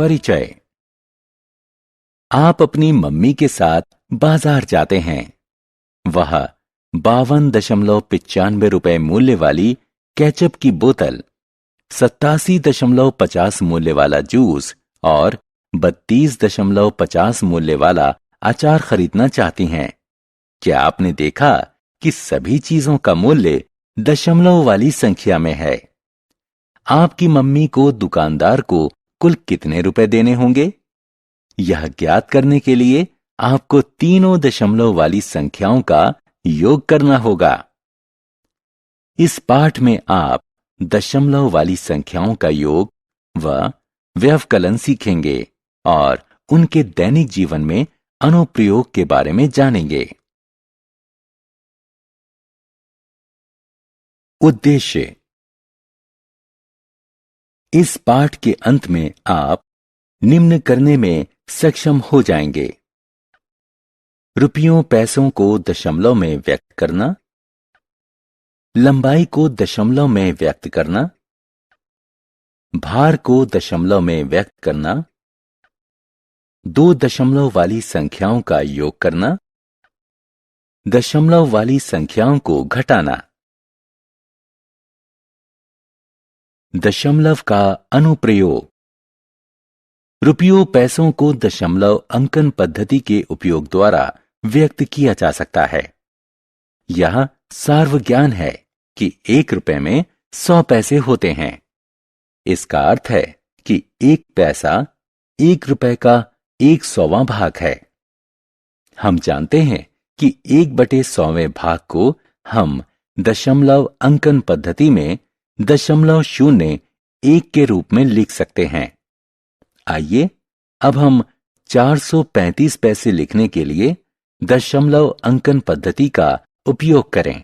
परिचय। आप अपनी मम्मी के साथ बाजार जाते हैं। वह 52.95 मूल्य वाली केचप की बोतल, 87.50 मूल्य वाला जूस और 32.50 मूल्य वाला अचार खरीदना चाहती हैं। क्या आपने देखा कि सभी चीजों का मूल्य दशमलव वाली संख्या में है? आपकी मम्मी को दुकानदार को कुल कितने रुपए देने होंगे? यह ज्ञात करने के लिए आपको तीनों दशमलव वाली संख्याओं का योग करना होगा। इस पाठ में आप दशमलव वाली संख्याओं का योग व व्यवकलन सीखेंगे और उनके दैनिक जीवन में अनुप्रयोग के बारे में जानेंगे। उद्देश्य। इस पाठ के अंत में आप निम्न करने में सक्षम हो जाएंगे: रुपयों पैसों को दशमलव में व्यक्त करना, लंबाई को दशमलव में व्यक्त करना, भार को दशमलव में व्यक्त करना, दो दशमलव वाली संख्याओं का योग करना, दशमलव वाली संख्याओं को घटाना। दशमलव का अनुप्रयोग। रुपयों पैसों को दशमलव अंकन पद्धति के उपयोग द्वारा व्यक्त किया जा सकता है। यह सार्वज्ञान है कि 1 रुपए में 100 पैसे होते हैं। इसका अर्थ है कि 1 पैसा 1 रुपए का 100वां भाग है। हम जानते हैं कि 1/100वें भाग को हम दशमलव अंकन पद्धति में 0.01 के रूप में लिख सकते हैं। आइए अब हम 435 पैसे लिखने के लिए दशमलव अंकन पद्धति का उपयोग करें।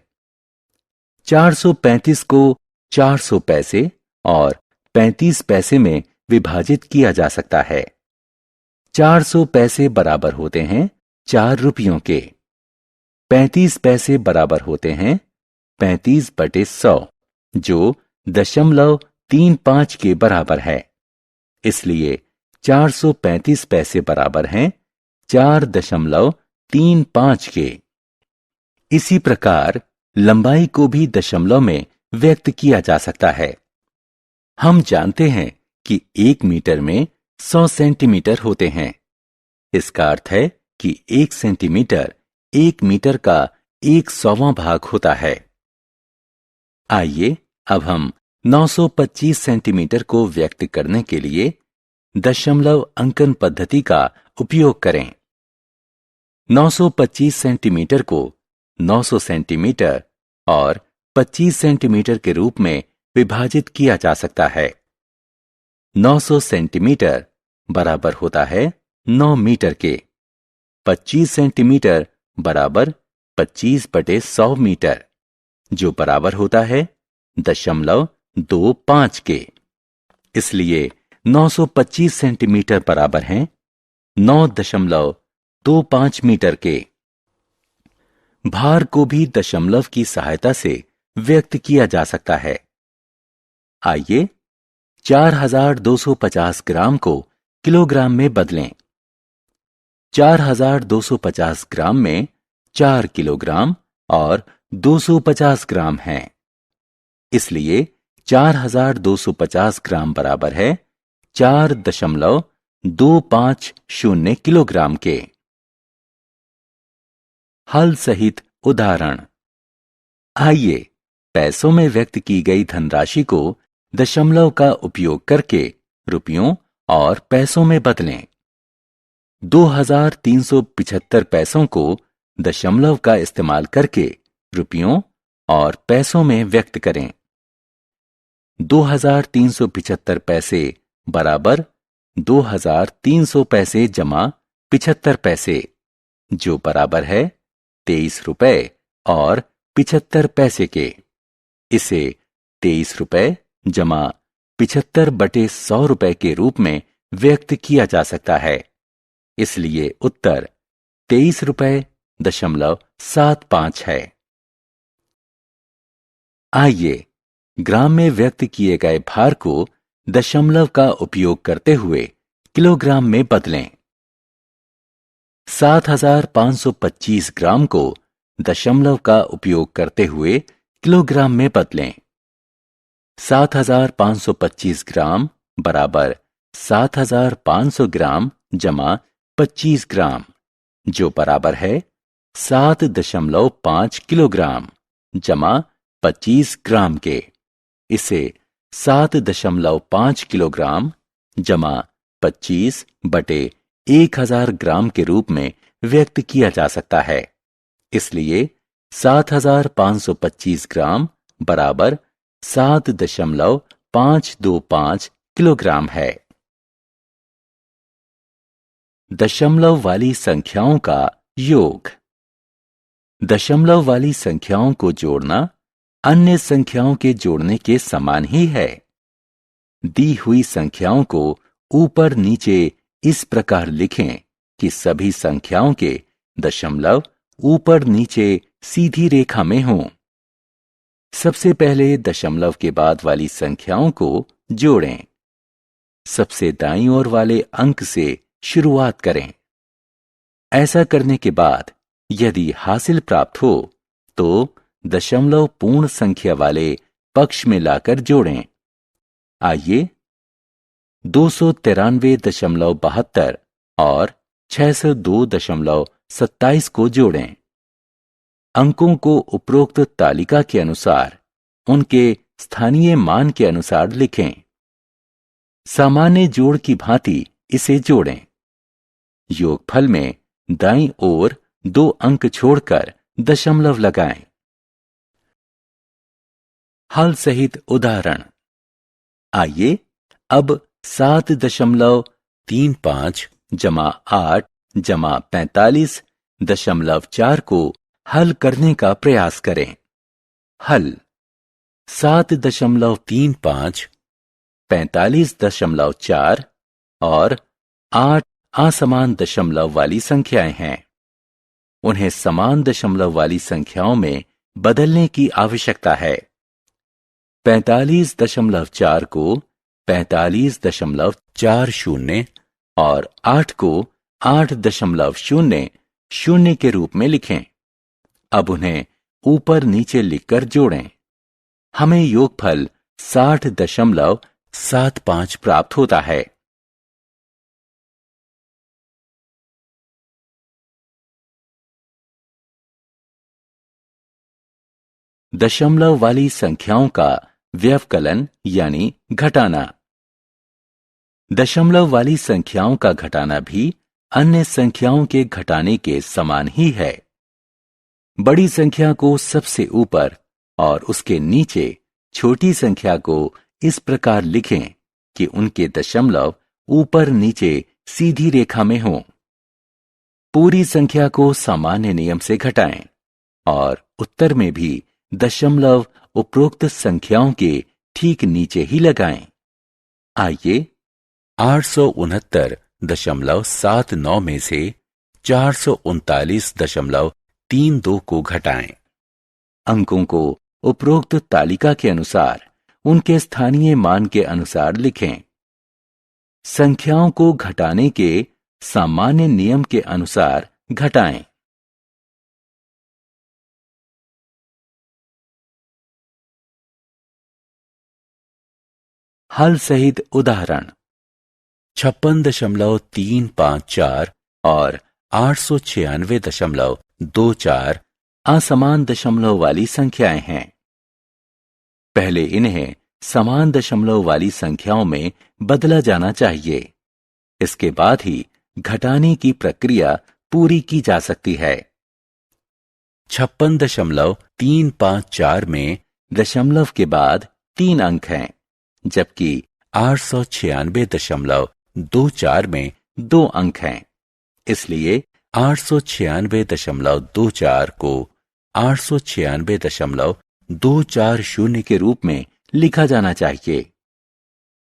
435 को 400 पैसे और 35 पैसे में विभाजित किया जा सकता है। 400 पैसे बराबर होते हैं 4 रुपयों के। 35 पैसे बराबर होते हैं 35/100, जो 0.35 के बराबर है। इसलिए 435 पैसे बराबर हैं 4.35 के। इसी प्रकार लंबाई को भी दशमलव में व्यक्त किया जा सकता है। हम जानते हैं कि 1 मीटर में 100 सेंटीमीटर होते हैं। इसका अर्थ है कि 1 सेंटीमीटर 1 मीटर का 100वां भाग होता है। आइए अब हम 925 सेंटीमीटर को व्यक्त करने के लिए दशमलव अंकन पद्धति का उपयोग करें। 925 सेंटीमीटर को 900 सेंटीमीटर और 25 सेंटीमीटर के रूप में विभाजित किया जा सकता है। 900 सेंटीमीटर बराबर होता है 9 मीटर के। 25 सेंटीमीटर बराबर 25/100 मीटर, जो बराबर होता है 0.25 के। इसलिए 925 सेंटीमीटर बराबर हैं 9.25 मीटर के। भार को भी दशमलव की सहायता से व्यक्त किया जा सकता है। आइए 4250 ग्राम को किलोग्राम में बदलें। 4250 ग्राम में 4 किलोग्राम और 250 ग्राम हैं। इसलिए 4250 ग्राम बराबर है 4.250 किलोग्राम के। हल सहित उदाहरण। आइए पैसों में व्यक्त की गई धनराशि को दशमलव का उपयोग करके रुपयों और पैसों में बदलें। 2375 पैसों को दशमलव का इस्तेमाल करके रुपयों और पैसों में व्यक्त करें। 2375 पैसे बराबर 2300 पैसे जमा 75 पैसे, जो बराबर है 23 रुपए और 75 पैसे के। इसे 23 रुपए जमा 75/100 रुपए के रूप में व्यक्त किया जा सकता है। इसलिए उत्तर 23.75 है। आइए ग्राम में व्यक्त किए गए भार को दशमलव का उपयोग करते हुए किलोग्राम में बदलें। 7525 ग्राम को दशमलव का उपयोग करते हुए किलोग्राम में बदलें। 7525 ग्राम बराबर 7500 ग्राम जमा 25 ग्राम, जो बराबर है 7.5 किलोग्राम जमा 25 ग्राम के। इसे 7.5 किलोग्राम जमा 25 बटे 1000 ग्राम के रूप में व्यक्त किया जा सकता है। इसलिए 7525 ग्राम बराबर 7.525 किलोग्राम है। दशमलव वाली संख्याओं का योग। दशमलव वाली संख्याओं को जोड़ना अन्य संख्याओं के जोड़ने के समान ही है। दी हुई संख्याओं को ऊपर नीचे इस प्रकार लिखें कि सभी संख्याओं के दशमलव ऊपर नीचे सीधी रेखा में हों। सबसे पहले दशमलव के बाद वाली संख्याओं को जोड़ें। सबसे दाईं ओर वाले अंक से शुरुआत करें। ऐसा करने के बाद यदि हासिल प्राप्त हो तो दशमलव पूर्ण संख्या वाले पक्ष में लाकर जोड़ें। आइए 293.72 और 602.27 को जोड़ें। अंकों को उपरोक्त तालिका के अनुसार उनके स्थानीय मान के अनुसार लिखें। सामान्य जोड़ की भांति इसे जोड़ें। योगफल में दाईं ओर 2 अंक छोड़कर दशमलव लगाएं। हल सहित उदाहरण। आइए अब 7.35 जमा 8 जमा 45.4 को हल करने का प्रयास करें। हल 7.35, 45.4 और 8 असमान दशमलव वाली संख्याएं हैं। उन्हें समान दशमलव वाली संख्याओं में बदलने की आवश्यकता है। 45.4 को 45.40 और 8 को 8.00 के रूप में लिखें। अब उन्हें ऊपर नीचे लिखकर जोड़ें। हमें योगफल 60.75 प्राप्त होता है। दशमलव वाली संख्याओं का व्यवकलन यानी घटाना। दशमलव वाली संख्याओं का घटाना भी अन्य संख्याओं के घटाने के समान ही है। बड़ी संख्या को सबसे ऊपर और उसके नीचे छोटी संख्या को इस प्रकार लिखें कि उनके दशमलव ऊपर नीचे सीधी रेखा में हों। पूरी संख्या को सामान्य नियम से घटाएं और उत्तर में भी दशमलव उपरोक्त संख्याओं के ठीक नीचे ही लगाएं। आइए 869.79 में से 439.32 को घटाएं। अंकों को उपरोक्त तालिका के अनुसार उनके स्थानीय मान के अनुसार लिखें। संख्याओं को घटाने के सामान्य नियम के अनुसार घटाएं। हल सहित उदाहरण। 56.354 और 896.24 असमान दशमलव वाली संख्याएं हैं। पहले इन्हें समान दशमलव वाली संख्याओं में बदला जाना चाहिए। इसके बाद ही घटाने की प्रक्रिया पूरी की जा सकती है। 56.354 में दशमलव के बाद 3 अंक हैं, जबकि 896.24 में 2 अंक हैं। इसलिए 896.24 को 896.240 के रूप में लिखा जाना चाहिए।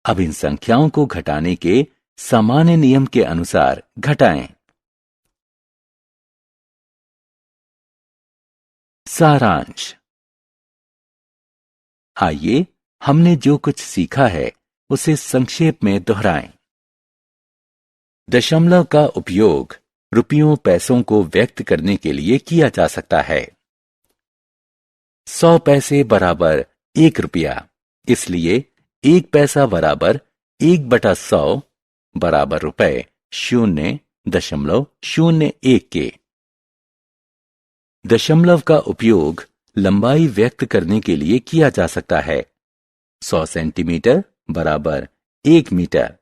अब इन संख्याओं को घटाने के सामान्य नियम के अनुसार घटाएं। सारांश। आइए हमने जो कुछ सीखा है उसे संक्षेप में दोहराएं। दशमलव का उपयोग रुपयों पैसों को व्यक्त करने के लिए किया जा सकता है। 100 पैसे बराबर 1 रुपया, इसलिए 1 पैसा बराबर 1/100 बराबर रुपए 0.01 के। दशमलव का उपयोग लंबाई व्यक्त करने के लिए किया जा सकता है। 100 सेंटीमीटर बराबर 1 मीटर,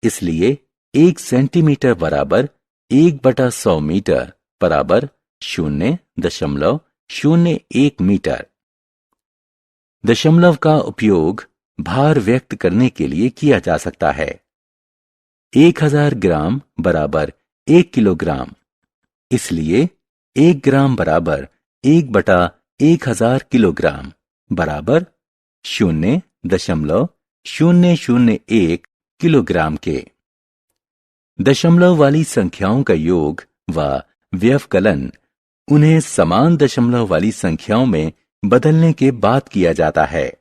इसलिए 1 सेंटीमीटर बराबर 1/100 मीटर बराबर 0.01 मीटर। दशमलव का उपयोग भार व्यक्त करने के लिए किया जा सकता है। 1000 ग्राम बराबर 1 किलोग्राम, इसलिए 1 ग्राम बराबर 1/1000 किलोग्राम बराबर 0.001 किलोग्राम के। दशमलव वाली संख्याओं का योग व व्यवकलन उन्हें समान दशमलव वाली संख्याओं में बदलने के बाद किया जाता है।